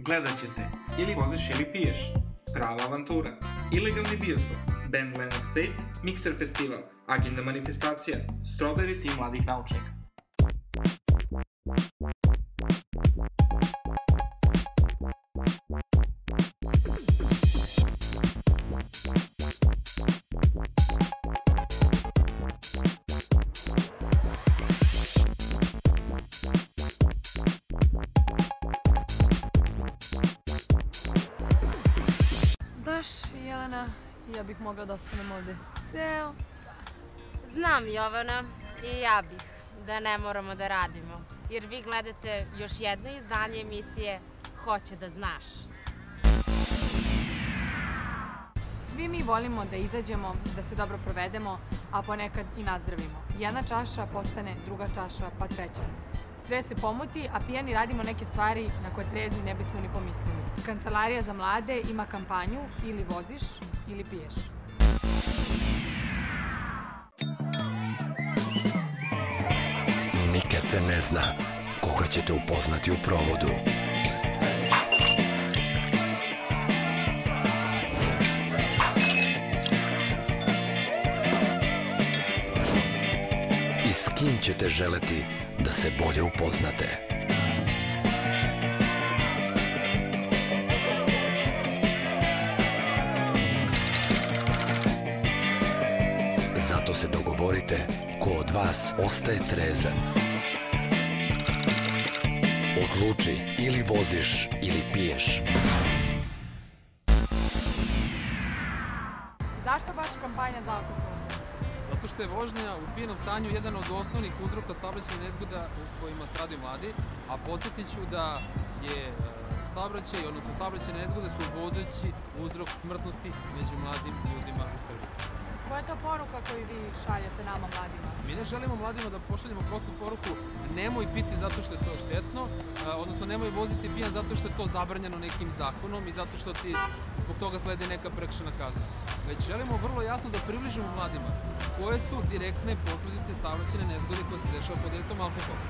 Gledat ćete Ili voziš ili piješ, Prava avantura, Ilegalni bioskop, Band Leonard State, Mixer festival, Agenda manifestacija, Strawberry tim mladih naučnika. Znaš, Jelena, ja bih mogla da ostanem ovde ceo. Znam, Jovana, i ja bih, da ne moramo da radimo. Jer vi gledate još jedno izdanje emisije Hoće da znaš. Svi mi volimo da izađemo, da se dobro provedemo, a ponekad i nazdravimo. Jedna čaša postane druga čaša, pa treća. Sve se pomuti, a pijani radimo neke stvari na koje trezni ne bismo ni pomislili. Kancelarija za mlade ima kampanju Ili voziš ili piješ. Nikad se ne zna koga ćete upoznati u provodu. I s kim ćete želeti da se bolje upoznate. Zato se dogovorite ko od vas ostaje trezan. Odluči, ili voziš ili piješ. Zašto baš kampanja za alkohol? Zato što je vožnja u pijenom stanju jedan od osnovnih uzroka saobraćajnih nezgoda u kojima stradaju mladi, a podsjetit ću da je saobraćaj, odnosno saobraćajne nezgode su vodeći uzrok smrtnosti među mladim ljudima u Srbiji. Koja je to poruka koju vi šaljete nama mladima? Mi ne želimo mladima da pošaljemo prostu poruku nemoj piti zato što je to štetno, odnosno nemoj voziti pijan zato što je to zabranjeno nekim zakonom i zato što ti zbog toga sledi neka prekršajna kazna. Već želimo vrlo jasno da približimo mladima koje su direktne posledice saobraćajne nezgode koje se dešava pod dejstvom alkohola.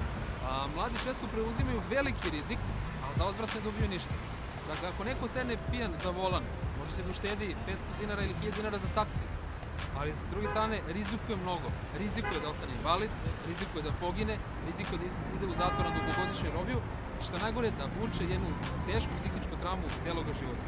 Mladi često preuzimaju veliki rizik, a za uzvrat ne dobiju ništa. Dakle, ako neko sedne pijan za volan, može se da uštedi 500 dinara ili 1000 dinara za taksi. Ali s druge strane rizikuje mnogo. Rizikuje da ostane invalid, rizikuje da pogine, rizikuje da ide u zatvor na dugogodišnju robiju i što najgore da vuče jednu tešku psihičku traumu celoga života.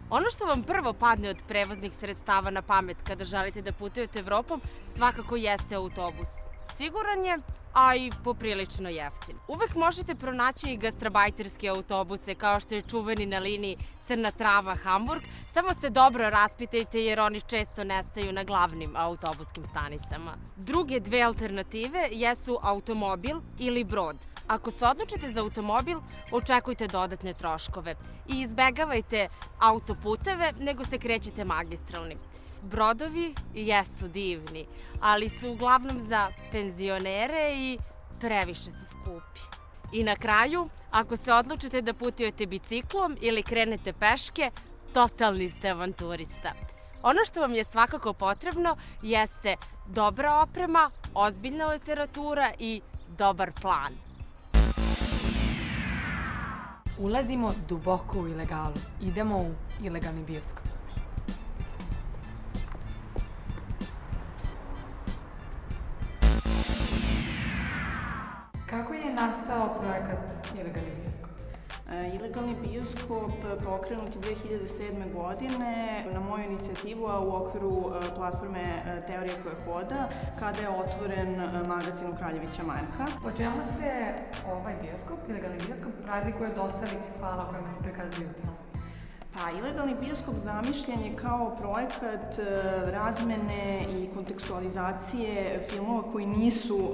Ono što vam prvo padne od prevoznih sredstava na pamet kada želite da putujete Evropom svakako jeste autobus. Siguran je, a i poprilično jeftin. Uvek možete pronaći i gastrobajterske autobuse kao što je čuveni na liniji Crna Trava Hamburg, samo se dobro raspitajte jer oni često nestaju na glavnim autobuskim stanicama. Druge dve alternative jesu automobil ili brod. Ako se odlučite za automobil, očekujte dodatne troškove i izbegavajte autoputeve nego se krećete magistralnim. Brodovi jesu divni, ali su uglavnom za penzionere i previše su skupi. I na kraju, ako se odlučite da putujete biciklom ili krenete peške, totalni ste avanturista. Ono što vam je svakako potrebno jeste dobra oprema, ozbiljna literatura i dobar plan. Ulazimo duboko u ilegalu. Idemo u ilegalni bioskop. Kako je nastao projekat Ilegalni bioskop? Ilegalni bioskop pokrenut 2007. godine na moju inicijativu, a u okviru platforme Teorija koja hoda, kada je otvoren magazin u Kraljevića Marka. Po čemu se ovaj bioskop, Ilegalni bioskop, razlikuje od ostalih sala u kojima se prikazuju film? Pa, Ilegalni bioskop zamišljen je kao projekat razmene i kontekstualizacije filmova koji nisu,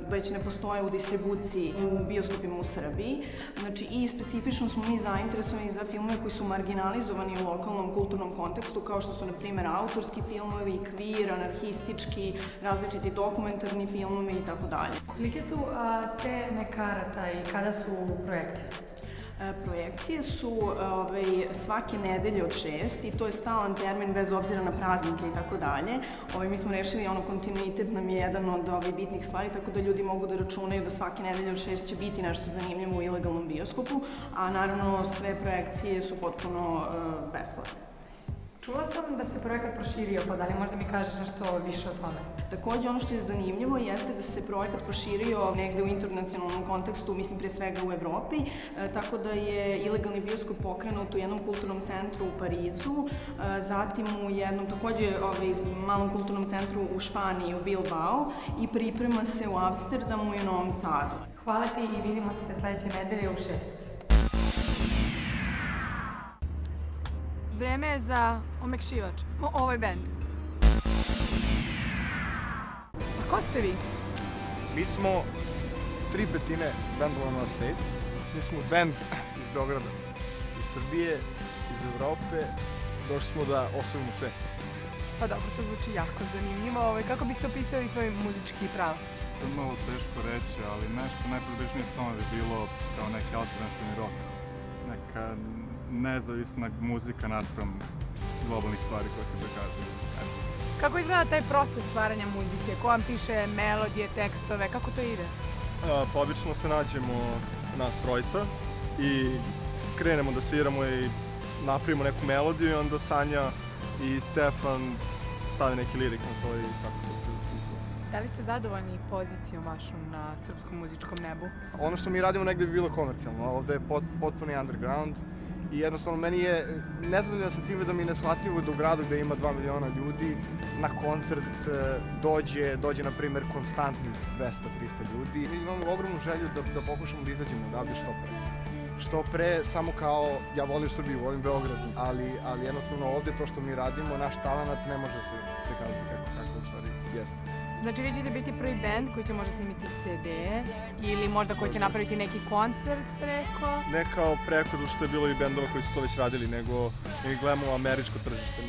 već ne postoje u distribuciji u bioskopima u Srbiji. Znači, i specifično smo mi zainteresovani za filmove koji su marginalizovani u lokalnom kulturnom kontekstu, kao što su, na primjer, autorski filmovi, kvir, anarhistički, različiti dokumentarni filmovi i tako dalje. Kolike su cene karata i kada su projekcije? Projekcije su svake nedelje od 6 i to je stalan termin bez obzira na praznike i tako dalje. Mi smo rešili, kontinuitet nam je jedan od bitnih stvari, tako da ljudi mogu da računaju da svake nedelje od 6 će biti nešto zanimljivo u ilegalnom bioskopu, a naravno sve projekcije su potpuno besplatne. Čula sam da se projekat proširio, pa da li možda mi kažeš nešto više o tome? Takođe, ono što je zanimljivo jeste da se projekat proširio negde u internacionalnom kontekstu, mislim pre svega u Evropi, tako da je ilegalni bioskop pokrenut u jednom kulturnom centru u Parizu, zatim u jednom takođe malom kulturnom centru u Španiji, u Bilbao, i priprema se u Amsterdamu i u Novom Sadu. Hvala ti i vidimo se sledeće nedelje u 6. Vreme je za omekšivač, ovaj bend. A ko ste vi? Mi smo 3/5 bendova North State. Mi smo bend iz Beograda, iz Srbije, iz Evrope. Došli smo da osvojimo sve. Pa dobro, to zvuči jako zanimljivo. Kako biste opisali svoj muzički pravac? To je malo teško reći, ali nešto najpribližnije tome bi bilo kao neki alternativni rock. Neka nezavisna muzika naspram globalnih stvari koje se događaju. Kako izgleda taj proces stvaranja muzike? Ko vam piše melodije, tekstove? Kako to ide? Pa obično se nađemo nas trojica i krenemo da sviramo i napravimo neku melodiju i onda Sanja i Stefan stave neki lirik na to i tako to se upisuje. Da li ste zadovoljni pozicijom vašom na srpskom muzičkom nebu? Ono što mi radimo negde bi bilo komercijalno, ovde je potpuni underground. I jednostavno, meni je nezadovoljan sam time da mi je neshvatljivo da u gradu gde ima 2 miliona ljudi na koncert dođe, na primer, konstantnih 200-300 ljudi. Mi imamo ogromnu želju da pokušamo da izađemo odavde što pre. Što pre, samo kao, ja volim Srbiju, volim Beograd, ali jednostavno ovde to što mi radimo, naš talenat ne može se prikazati kako u stvari jeste. Znači vi ćete biti prvi band koji će možda snimiti CD ili možda koji će napraviti neki koncert preko? Ne kao preko, zato što je bilo i bendova koji su to već radili, nego mi gledamo američko tržište.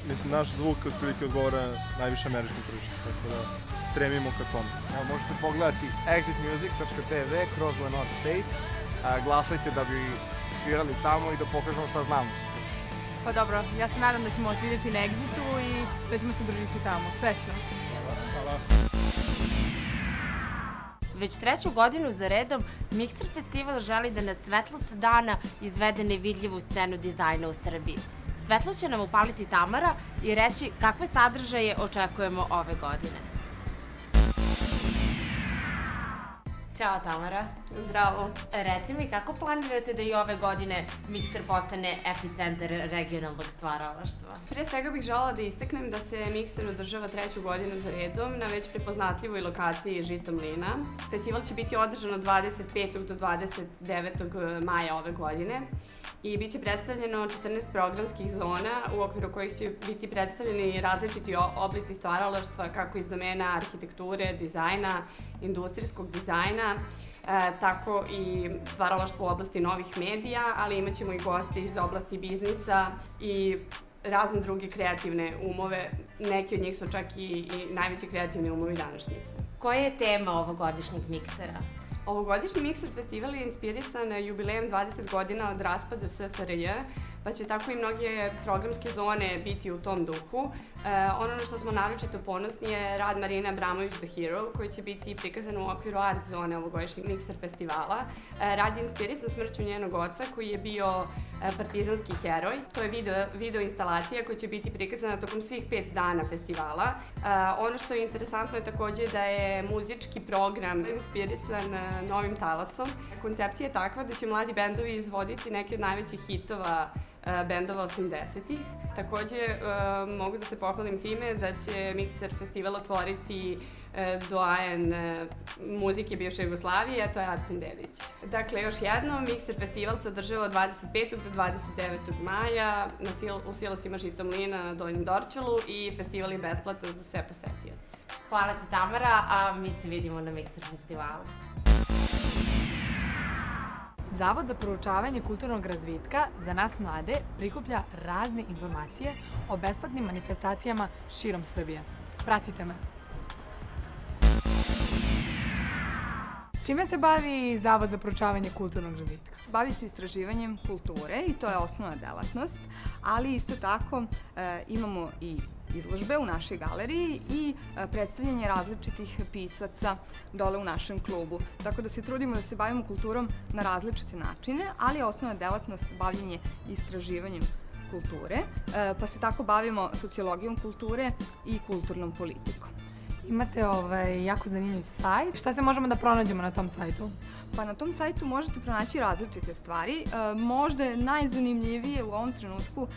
Mislim, naš zvuk otprilike odgovara najviše američkom tržištu, tako da stremimo ka tome. Evo, možete pogledati exitmusic.tv/North State, glasajte da bi svirali tamo i da pokažemo šta znamo. Pa dobro, ja se nadam da ćemo vas vidjeti na Exitu i da ćemo se družiti tamo. Srećno! Već 3. godinu za redom Mixer Festival želi da na svetlost dana izvede nevidljivu scenu dizajna u Srbiji. Svetlo će nam upaliti Tamara i reći kakve sadržaje očekujemo ove godine. Ćao Tamara. Zdravo. Reci mi kako planirate da i ove godine Mixer postane epicentar regionalnog stvaralaštva? Pre svega bih želela da istaknem da se Mixer održava 3. godinu za redom na već prepoznatljivoj lokaciji Žito mlina. Festival će biti održan od 25. do 29. maja ove godine i bit će predstavljeno 14 programskih zona u okviru kojih će biti predstavljeni različiti oblici stvaralaštva kako iz domena arhitekture, dizajna, industrijskog dizajna, tako i stvaralaštvo u oblasti novih medija, ali imat ćemo i goste iz oblasti biznisa i razne druge kreativne umove. Neki od njih su čak i najveći kreativni umovi današnjice. Koja je tema ovogodišnjeg Mixera? Ovogodišnji Mixer festival je inspirisan jubilejem 20 godina od raspada SFRJ, pa će tako i mnoge programske zone biti u tom duhu. Ono na što smo naročito ponosni je rad Marine Abramović The Hero, koji će biti prikazan u okviru art zone ovogodišnjeg Mixer festivala. Rad je inspirisan smrću njenog oca, koji je bio partizanski heroj. To je video instalacija koja će biti prikazana tokom svih 5 dana festivala. Ono što je interesantno je takođe da je muzički program inspirisan novim talasom. Koncepcija je takva da će mladi bendovi izvoditi neke od najvećih hitova bendova 80-ih. Takođe, mogu da se pohvalim time da će Mixer festival otvoriti doajen muzike bivše Jugoslavije, a to je Arsen Dedić. Dakle, još jednom, Mixer festival se održava od 25. do 29. maja u silosima Žito mlina na Donjem Dorćolu i festival je besplatan za sve posetioce. Hvala ti Tamara, a mi se vidimo na Mixer festivalu. Zavod za proučavanje kulturnog razvitka za nas mlade prikuplja razne informacije o besplatnim manifestacijama širom Srbije. Pratite me! Čime se bavi Zavod za proučavanje kulturnog razvitka? Bavi se istraživanjem kulture i to je osnovna delatnost, ali isto tako imamo i izložbe u našoj galeriji i predstavljanje različitih pisaca dole u našem klubu. Tako da se trudimo da se bavimo kulturom na različite načine, ali je osnovna delatnost bavljenje istraživanjem kulture, pa se tako bavimo sociologijom kulture i kulturnom politikom. Imate jako zanimljiv sajt. Šta se možemo da pronađemo na tom sajtu? Pa na tom sajtu možete pronaći različite stvari. Možda je najzanimljivije u ovom trenutku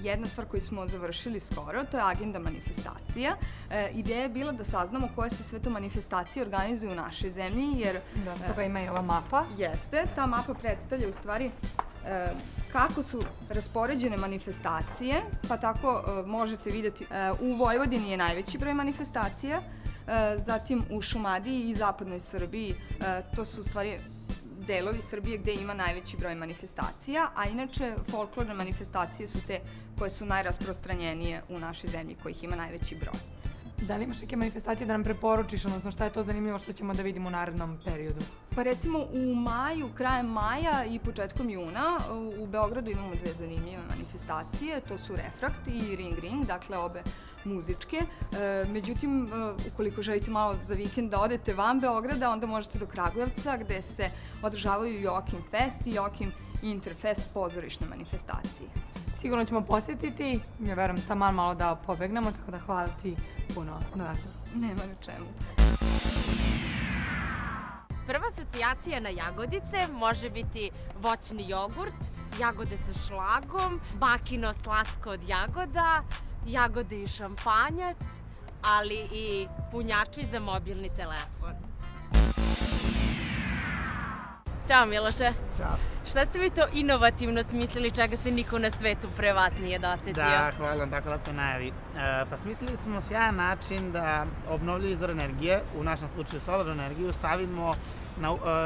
jedna stvar koju smo završili skoro, to je agenda manifestacija. Ideja je bila da saznamo koje se sve to manifestacije organizuju u našoj zemlji, jer... Da, toga ima i ova mapa. Jeste, ta mapa predstavlja u stvari kako su raspoređene manifestacije, pa tako možete vidjeti u Vojvodini je najveći broj manifestacija, zatim u Šumadiji i zapadnoj Srbiji, to su u stvari delovi Srbije gde ima najveći broj manifestacija, a inače folklorne manifestacije su te koje su najrasprostranjenije u našoj zemlji, kojih ima najveći broj. Da li imaš neke manifestacije da nam preporučiš, odnosno šta je to zanimljivo što ćemo da vidimo u narednom periodu? Pa recimo u maju, krajem maja i početkom juna u Beogradu imamo dve zanimljive manifestacije, to su Refrakt i Ring Ring, dakle obe muzičke. Međutim, ukoliko želite malo za vikend da odete van Beograda, onda možete do Kragujevca gde se održavaju Joakim Fest i Joakim Interfest pozorišne manifestacije. Sigurno ćemo posjetiti, ja verujem taman malo da pobegnemo, tako da hvala ti puno na razgovoru. Nema na čemu. Prva asocijacija na jagodice može biti voćni jogurt, jagode sa šlagom, bakino slatko od jagoda, jagode i šampanjac, ali i punjači za mobilni telefon. Ćao Miloše. Ćao. Šta ste vi to inovativno smislili čega se niko na svetu pre vas nije dosetio? Da, hvala vam tako lepo najavi. Pa smislili smo sjajan način da obnovljivi izvor energije, u našem slučaju solarnu energiju, stavimo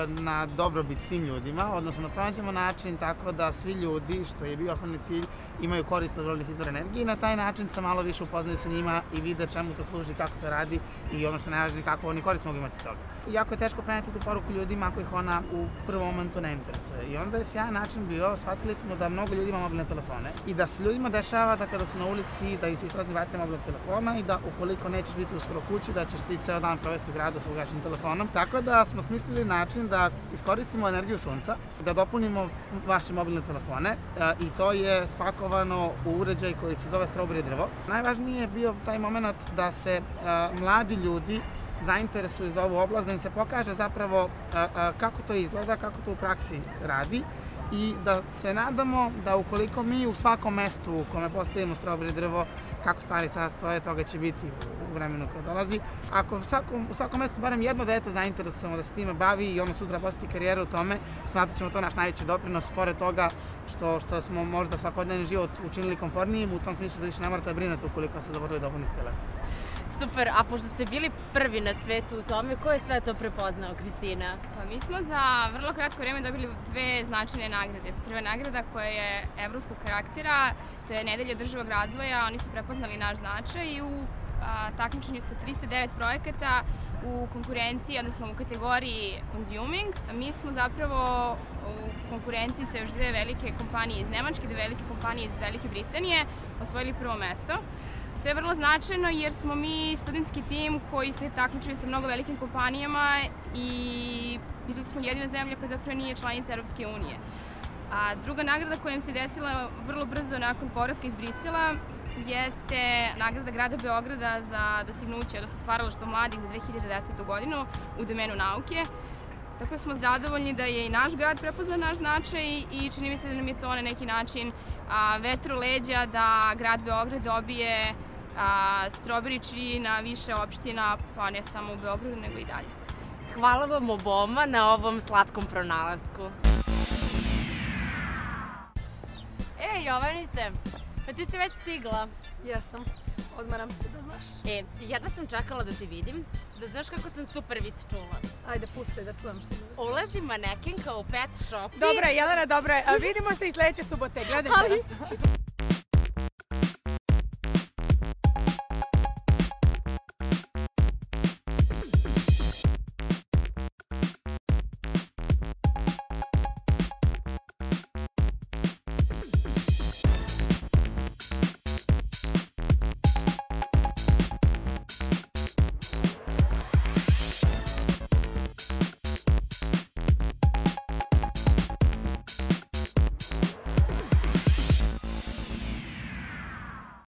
na dobrobit svim ljudima, odnosno da pronađemo način tako da svi ljudi, što je bio osnovni cilj, imaju korist od obnovljivih izvora energije i na taj način se malo više upoznaju sa njima i vide čemu to služi, kako to radi i ono što je najvažnije, kako oni korist mogu imati toga. Jako je teško preneti tu poruku ljudima ako ih ona u prvom momentu ne interesuje. I onda je sjajan način bio, shvatili smo da mnogo ljudi ima mobilne telefone i da se ljudima dešava da kada su na ulici da ih se isprazni baterija mobilnog telefona i da ukoliko nećeš biti uskoro kući da ćeš ti ceo dan provesti u gradu sa ugašenim telefonom. Tako da smo smislili način da iskoristimo energiju sunca, da dopunimo vaše mobilne telefone i to je spakovano u uređaj koji se zove Strawberry drvo. Najvažnije je bio taj moment da se mladi ljudi zainteresuju za ovu oblast, da im se pokaže zapravo kako to izgleda, kako to u praksi radi i da se nadamo da ukoliko mi u svakom mestu u kome postavimo Strawberry drvo, kako stvari sada stoje, toga će biti u vremenu koje dolazi. Ako u svakom mestu barem jedno dete zainteresujemo da se time bavi i ono sutra posjeti karijeru u tome, smatrat ćemo to naš najveći doprinos, pored toga što smo možda svakodnevni život učinili komfornijim, u tom smislu da više ne morate da brinete ukoliko se zaboravite da opunite telefon. Super, a pošto ste bili prvi na svetu u tome, ko je sve to prepoznao, Kristina? Pa mi smo za vrlo kratko vreme dobili dve značajne nagrade. Prva nagrada koja je evropskog karaktera, to je Nedelja održivog razvoja, oni su prepoznali naš značaj i u takmičenju sa 309 projekata u konkurenciji, odnosno u kategoriji Consuming. Mi smo zapravo u konkurenciji sa još dve velike kompanije iz Nemačke, dve velike kompanije iz Velike Britanije osvojili prvo mesto. To je vrlo značajno jer smo mi studentski tim koji se takmičuje sa mnogo velikim kompanijama i bili smo jedina zemlja koja zapravo nije članica Europske unije. A druga nagrada koja nam se desila vrlo brzo nakon povratka iz Brisela jeste nagrada grada Beograda za dostignuće, odnosno stvaralaštvo mladih za 2010. godinu u domenu nauke. Tako smo zadovoljni da je i naš grad prepoznao naš značaj i čini mi se da nam je to na neki način vetar u leđa da grad Beograd dobije Strawberry Tree na više opština, pa ne samo u Beogradu, nego i dalje. Hvala vam oboma na ovom slatkom pronalasku. Ej, Jovanice, pa ti si već stigla. Jesam. Odmaram se, da znaš. Jedva sam čekala da te vidim, da znaš kako sam super vic čula. Ajde, pucaj da čujem što mi. Ulazi manekenka u pet shop. Dobro, Jelena, dobro. Vidimo se i sledeće subote. Gledajte nas.